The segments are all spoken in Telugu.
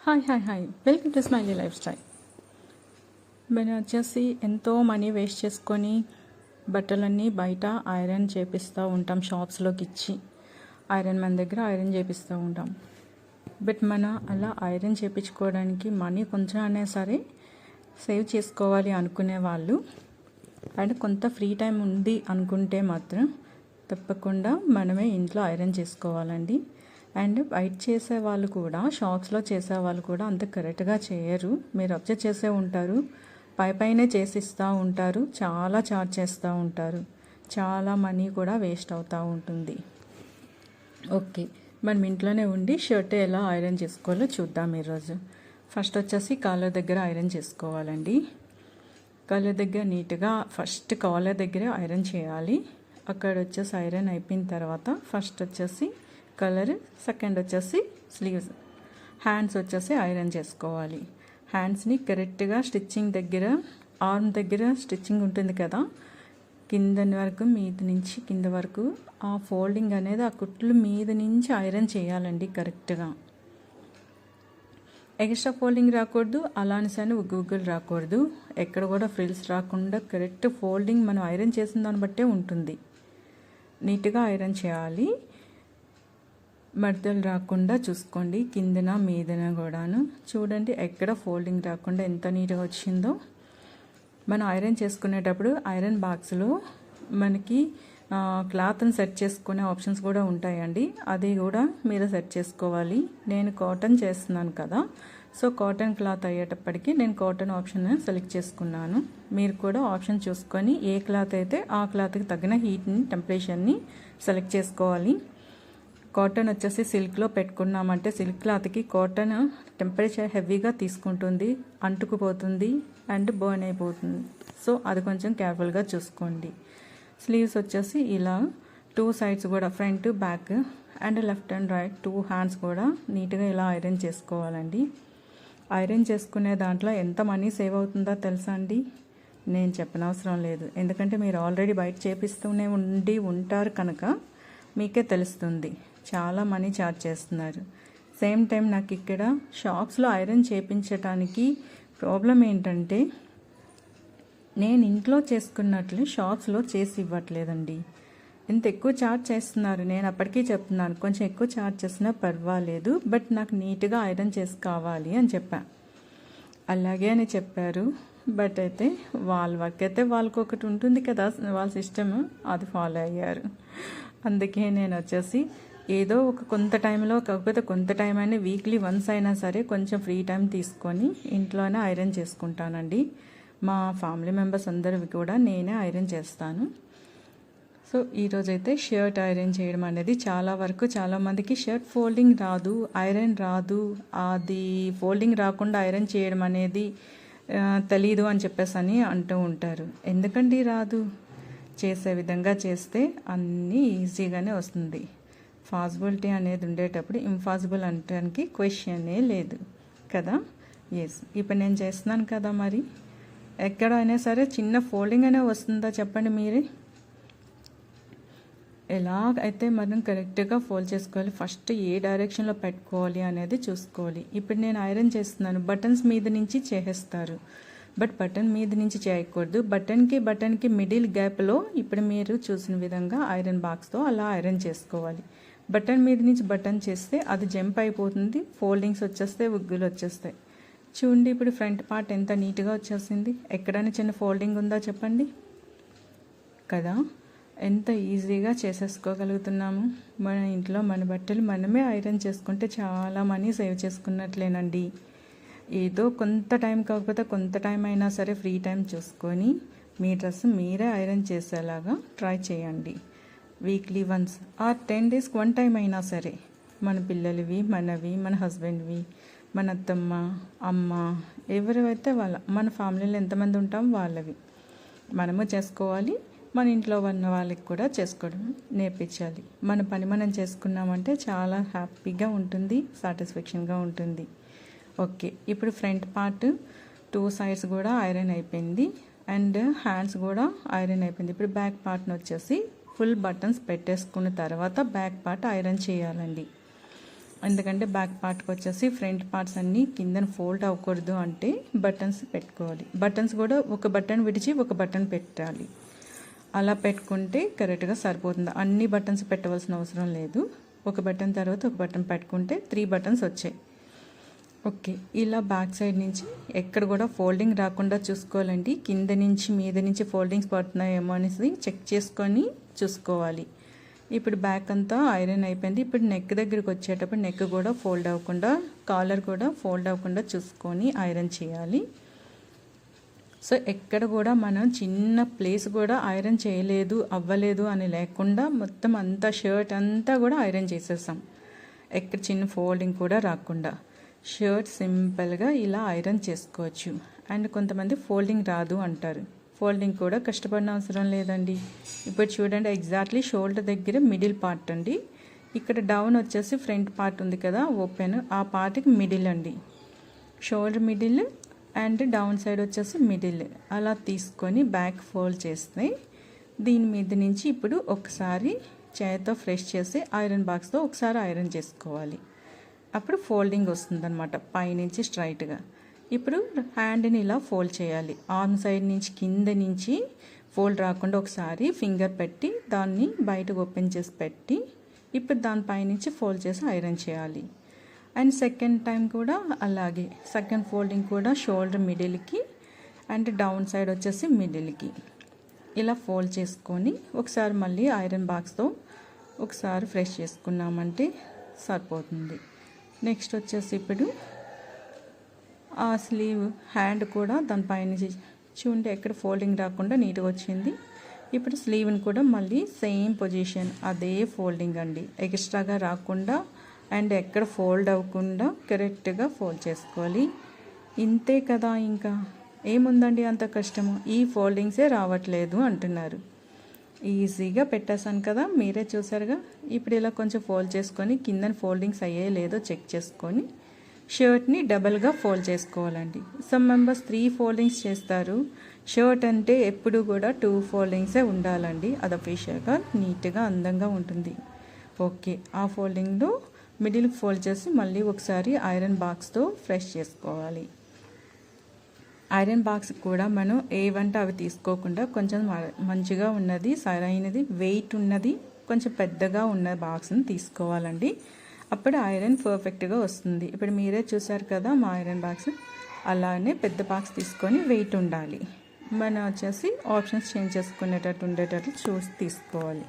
Hi welcome to smiley life style. మనం వచ్చేసి ఎంతో మనీ వేస్ట్ చేసుకొని బట్టలన్నీ బయట ఐరన్ చేపిస్తూ ఉంటాం, షాప్స్లోకి ఇచ్చి ఐరన్ మన దగ్గర ఐరన్ చేపిస్తూ ఉంటాం. బట్ మన అలా ఐరన్ చేయించుకోవడానికి మనీ కొంచెం అయినా సరే సేవ్ చేసుకోవాలి అనుకునే వాళ్ళు అండ్ కొంత ఫ్రీ టైం ఉంది అనుకుంటే మాత్రం తప్పకుండా మనమే ఇంట్లో ఐరన్ చేసుకోవాలండి. అండ్ బయట చేసే వాళ్ళు కూడా, షాప్స్లో చేసే వాళ్ళు కూడా అంత కరెక్ట్గా చేయరు. మీరు అబ్జర్వ్ చేసే ఉంటారు, పైనే చేసిస్తూ ఉంటారు, చాలా ఛార్జ్ చేస్తూ ఉంటారు, చాలా మనీ కూడా వేస్ట్ అవుతూ ఉంటుంది. ఓకే, మనం ఇంట్లోనే ఉండి షర్ట్ ఎలా ఐరన్ చేసుకోవాలో చూద్దాం ఈరోజు. ఫస్ట్ వచ్చేసి కాలర్ దగ్గర ఐరన్ చేసుకోవాలండి. కాలర్ దగ్గర నీట్గా ఫస్ట్ కాలర్ దగ్గరే ఐరన్ చేయాలి. అక్కడ వచ్చేసి ఐరన్ అయిపోయిన తర్వాత ఫస్ట్ వచ్చేసి కలర్, సెకండ్ వచ్చేసి స్లీవ్స్, హ్యాండ్స్ వచ్చేసి ఐరన్ చేసుకోవాలి. హ్యాండ్స్ని కరెక్ట్గా స్టిచ్చింగ్ దగ్గర, ఆర్మ్ దగ్గర స్టిచ్చింగ్ ఉంటుంది కదా, కింద వరకు మీద నుంచి కింద వరకు ఆ ఫోల్డింగ్ అనేది ఆ కుట్లు మీద నుంచి ఐరన్ చేయాలండి కరెక్ట్గా. ఎక్స్ట్రా ఫోల్డింగ్ రాకూడదు, అలానే గుగ్గులు రాకూడదు, ఎక్కడ కూడా ఫ్రిల్స్ రాకుండా కరెక్ట్ ఫోల్డింగ్ మనం ఐరన్ చేసిన దాన్ని బట్టే ఉంటుంది. నీట్గా ఐరన్ చేయాలి, మడతలు రాకుండా చూసుకోండి. కిందన మీదన కూడాను చూడండి, ఎక్కడ ఫోల్డింగ్ రాకుండా ఎంత నీట్గా వచ్చిందో. మనం ఐరన్ చేసుకునేటప్పుడు ఐరన్ బాక్స్లో మనకి క్లాత్ని సెట్ చేసుకునే ఆప్షన్స్ కూడా ఉంటాయండి, అది కూడా మీరు సెట్ చేసుకోవాలి. నేను కాటన్ చేస్తున్నాను కదా, సో కాటన్ క్లాత్ అయ్యేటప్పటికి నేను కాటన్ ఆప్షన్ సెలెక్ట్ చేసుకున్నాను. మీరు కూడా ఆప్షన్ చూసుకొని ఏ క్లాత్ అయితే ఆ క్లాత్కి తగిన హీట్ని, టెంపరేచర్ని సెలెక్ట్ చేసుకోవాలి. కాటన్ వచ్చేసి సిల్క్లో పెట్టుకున్నామంటే సిల్క్ క్లాత్కి కాటన్ టెంపరేచర్ హెవీగా తీసుకుంటుంది, అంటుకుపోతుంది అండ్ బర్న్ అయిపోతుంది. సో అది కొంచెం కేర్ఫుల్గా చూసుకోండి. స్లీవ్స్ వచ్చేసి ఇలా 2 సైడ్స్ కూడా, front back and left and right 2 hands కూడా నీట్గా ఇలా ఐరన్ చేసుకోవాలండి. ఐరన్ చేసుకునే దాంట్లో ఎంత మనీ సేవ్ అవుతుందో తెలుసా అండి? నేను చెప్పనవసరం లేదు, ఎందుకంటే మీరు ఆల్రెడీ బయట చేపిస్తూనే ఉంటారు కనుక మీకే తెలుస్తుంది. చాలా మనీ ఛార్జ్ చేస్తున్నారు. సేమ్ టైం నాకు ఇక్కడ షాప్స్లో ఐరన్ చేయించడానికి ప్రాబ్లం ఏంటంటే, నేను ఇంట్లో చేసుకున్నట్లు షాప్స్లో చేసి ఇవ్వట్లేదండి. ఇంత ఎక్కువ ఛార్జ్ చేస్తున్నారు. నేను అప్పటికీ చెప్తున్నాను, కొంచెం ఎక్కువ ఛార్జ్ చేసినా పర్వాలేదు, బట్ నాకు నీట్గా ఐరన్ చేసి కావాలి అని చెప్పాను. అలాగే అని చెప్పారు. బట్ అయితే వాళ్ళ వర్క్ అయితే వాళ్ళకి ఒకటి ఉంటుంది కదా, వాళ్ళ సిస్టమ్, అది ఫాలో అయ్యారు. అందుకే నేను వచ్చేసి ఏదో ఒక కొంత టైంలో, కాకపోతే కొంత టైం అయినా వీక్లీ వన్స్ అయినా సరే కొంచెం ఫ్రీ టైం తీసుకొని ఇంట్లోనే ఐరన్ చేసుకుంటానండి. మా ఫ్యామిలీ మెంబర్స్ అందరివి కూడా నేనే ఐరన్ చేస్తాను. సో ఈరోజైతే షర్ట్ ఐరన్ చేయడం అనేది చాలా వరకు చాలామందికి షర్ట్ ఫోల్డింగ్ రాదు, ఐరన్ రాదు, అది ఫోల్డింగ్ రాకుండా ఐరన్ చేయడం అనేది తెలీదు అని చెప్పేసి అని అంటూ ఉంటారు. ఎందుకండి రాదు? చేసే విధంగా చేస్తే అన్నీ ఈజీగానే వస్తుంది. పాసిబిలిటీ అనేది ఉండేటప్పుడు ఇంపాసిబుల్ అనడానికి క్వశ్చనే లేదు కదా. ఎస్, ఇప్పుడు నేను చేస్తున్నాను కదా, మరి ఎక్కడైనా సరే చిన్న ఫోల్డింగ్ అనే వస్తుందా చెప్పండి మీరే? ఎలాగైతే మనం కరెక్ట్గా ఫోల్డ్ చేసుకోవాలి, ఫస్ట్ ఏ డైరెక్షన్లో పెట్టుకోవాలి అనేది చూసుకోవాలి. ఇప్పుడు నేను ఐరన్ చేస్తున్నాను, బటన్స్ మీద నుంచి చేసేస్తారు, బట్ బటన్ మీద నుంచి చేయకూడదు. బటన్కి మిడిల్ గ్యాప్లో ఇప్పుడు మీరు చూసిన విధంగా ఐరన్ బాక్స్తో అలా ఐరన్ చేసుకోవాలి. బటన్ మీద నుంచి బటన్ చేస్తే అది జంప్ అయిపోతుంది, ఫోల్డింగ్స్ వచ్చేస్తే ఉగ్గులు వచ్చేస్తాయి. చూడండి, ఇప్పుడు ఫ్రంట్ పార్ట్ ఎంత నీట్గా వచ్చేసింది. ఎక్కడైనా చిన్న ఫోల్డింగ్ ఉందా చెప్పండి కదా. ఎంత ఈజీగా చేసేసుకోగలుగుతున్నాము. మన ఇంట్లో మన బట్టలు మనమే ఐరన్ చేసుకుంటే చాలా మనీ సేవ్ చేసుకున్నట్లేనండి. ఏదో కొంత టైం, కాకపోతే కొంత టైం అయినా సరే ఫ్రీ టైం చూసుకొని మీ డ్రెస్ మీరే ఐరన్ చేసేలాగా ట్రై చేయండి. వీక్లీ వన్స్ ఆర్ 10 డేస్కి 1 టైం అయినా సరే, మన పిల్లలవి, మనవి, మన హస్బెండ్వి, మన అత్తమ్మ, అమ్మ, ఎవరైతే మన ఫ్యామిలీలో ఎంతమంది ఉంటాం వాళ్ళవి మనము చేసుకోవాలి. మన ఇంట్లో ఉన్న వాళ్ళకి కూడా చేసుకోవడం నేర్పించాలి. మన పని మనం చేసుకున్నామంటే చాలా హ్యాపీగా ఉంటుంది, సాటిస్ఫాక్షన్గా ఉంటుంది. ఓకే, ఇప్పుడు ఫ్రంట్ పార్ట్ 2 సైడ్స్ కూడా ఐరన్ అయిపోయింది అండ్ హ్యాండ్స్ కూడా ఐరన్ అయిపోయింది. ఇప్పుడు బ్యాక్ పార్ట్ని వచ్చేసి ఫుల్ బటన్స్ పెట్టేసుకున్న తర్వాత బ్యాక్ పార్ట్ ఐరన్ చేయాలండి. ఎందుకంటే బ్యాక్ పార్ట్కి వచ్చేసి ఫ్రంట్ పార్ట్స్ అన్నీ కిందన ఫోల్డ్ అవ్వకూడదు అంటే బటన్స్ పెట్టుకోవాలి. బటన్స్ కూడా ఒక బటన్ విడిచి ఒక బటన్ పెట్టాలి. అలా పెట్టుకుంటే కరెక్ట్గా సరిపోతుంది. అన్ని బటన్స్ పెట్టవలసిన అవసరం లేదు. ఒక బటన్ తర్వాత ఒక బటన్ పెట్టుకుంటే 3 బటన్స్ వచ్చాయి. ఓకే, ఇలా బ్యాక్ సైడ్ నుంచి ఎక్కడ కూడా ఫోల్డింగ్ రాకుండా చూసుకోవాలండి. కింద నుంచి మీద నుంచి ఫోల్డింగ్స్ పడుతున్నాయేమో అనేసి చెక్ చేసుకొని చూసుకోవాలి. ఇప్పుడు బ్యాక్ అంతా ఐరన్ అయిపోయింది. ఇప్పుడు నెక్ దగ్గరికి వచ్చేటప్పుడు నెక్ కూడా ఫోల్డ్ అవ్వకుండా, కాలర్ కూడా ఫోల్డ్ అవ్వకుండా చూసుకొని ఐరన్ చేయాలి. సో ఎక్కడ కూడా మనం చిన్న ప్లేస్ కూడా ఐరన్ చేయలేదు, అవ్వలేదు అని లేకుండా మొత్తం అంతా షర్ట్ అంతా కూడా ఐరన్ చేసేసాం. ఎక్కడ చిన్న ఫోల్డింగ్ కూడా రాకుండా షర్ట్ సింపుల్గా ఇలా ఐరన్ చేసుకోవచ్చు. అండ్ కొంతమంది ఫోల్డింగ్ రాదు అంటారు. ఫోల్డింగ్ కూడా కష్టపడిన అవసరం లేదండి. ఇప్పుడు చూడండి, ఎగ్జాక్ట్లీ షోల్డర్ దగ్గర మిడిల్ పార్ట్ అండి. ఇక్కడ డౌన్ వచ్చేసి ఫ్రంట్ పార్ట్ ఉంది కదా ఓపెన్, ఆ పార్ట్కి మిడిల్ అండి. Shoulder middle and down side వచ్చేసి మిడిల్. అలా తీసుకొని బ్యాక్ ఫోల్డ్ చేస్తే దీని మీద నుంచి ఇప్పుడు ఒకసారి చేతితో ఫ్రెష్ చేసి ఐరన్ బాక్స్తో ఒకసారి ఐరన్ చేసుకోవాలి. అప్పుడు ఫోల్డింగ్ వస్తుందన్నమాట పైనుంచి స్ట్రైట్గా. ఇప్పుడు హ్యాండ్ని ఇలా ఫోల్డ్ చేయాలి. ఆర్మ్ సైడ్ నుంచి కింద నుంచి ఫోల్డ్ రాకుండా ఒకసారి ఫింగర్ పెట్టి దాన్ని బయటకు ఓపెన్ చేసి పెట్టి ఇప్పుడు దానిపైనుంచి ఫోల్డ్ చేసి ఐరన్ చేయాలి. అండ్ సెకండ్ టైం కూడా అలాగే సెకండ్ ఫోల్డింగ్ కూడా షోల్డర్ మిడిల్కి అండ్ డౌన్ సైడ్ వచ్చేసి మిడిల్కి ఇలా ఫోల్డ్ చేసుకొని ఒకసారి మళ్ళీ ఐరన్ బాక్స్తో ఒకసారి ఫ్రెష్ చేసుకున్నామంటే సరిపోతుంది. నెక్స్ట్ వచ్చేసి ఇప్పుడు ఆ స్లీవ్ హ్యాండ్ కూడా దానిపైన చూడండి ఎక్కడ ఫోల్డింగ్ రాకుండా నీట్గా వచ్చింది. ఇప్పుడు స్లీవ్ని కూడా మళ్ళీ సేమ్ పొజిషన్ అదే ఫోల్డింగ్ అండి, ఎక్స్ట్రాగా రాకుండా అండ్ ఎక్కడ ఫోల్డ్ అవ్వకుండా కరెక్ట్గా ఫోల్డ్ చేసుకోవాలి. ఇంతే కదా, ఇంకా ఏముందండి అంత కష్టము. ఈ ఫోల్డింగ్సే రావట్లేదు అంటున్నారు. ఈజీగా పెట్టేశాను కదా, మీరే చూసారుగా. ఇప్పుడు ఇలా కొంచెం ఫోల్డ్ చేసుకొని కింద ఫోల్డింగ్స్ అయ్యే లేదో చెక్ చేసుకొని షర్ట్ని డబల్గా ఫోల్డ్ చేసుకోవాలండి. సమ్ మెంబర్స్ 3 ఫోల్డింగ్స్ చేస్తారు. షర్ట్ అంటే ఎప్పుడు కూడా 2 ఫోల్డింగ్సే ఉండాలండి. అది అఫీషియల్గా నీట్గా అందంగా ఉంటుంది. ఓకే, ఆ ఫోల్డింగ్లో మిడిల్ ఫోల్డ్ చేసి మళ్ళీ ఒకసారి ఐరన్ బాక్స్తో ఫ్రెష్ చేసుకోవాలి. ఐరన్ బాక్స్ కూడా మనం ఏవంటే అవి తీసుకోకుండా కొంచెం మంచిగా ఉన్నది, సరైనది, వెయిట్ ఉన్నది, కొంచెం పెద్దగా ఉన్న బాక్స్ని తీసుకోవాలండి. అప్పుడు ఐరన్ పర్ఫెక్ట్గా వస్తుంది. ఇప్పుడు మీరే చూసారు కదా మా ఐరన్ బాక్స్. అలానే పెద్ద బాక్స్ తీసుకొని వెయిట్ ఉండాలి. మనం వచ్చేసి ఆప్షన్స్ చేంజ్ చేసుకునేటట్టు ఉండేటట్లు చూసి తీసుకోవాలి.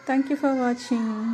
Thank you for watching.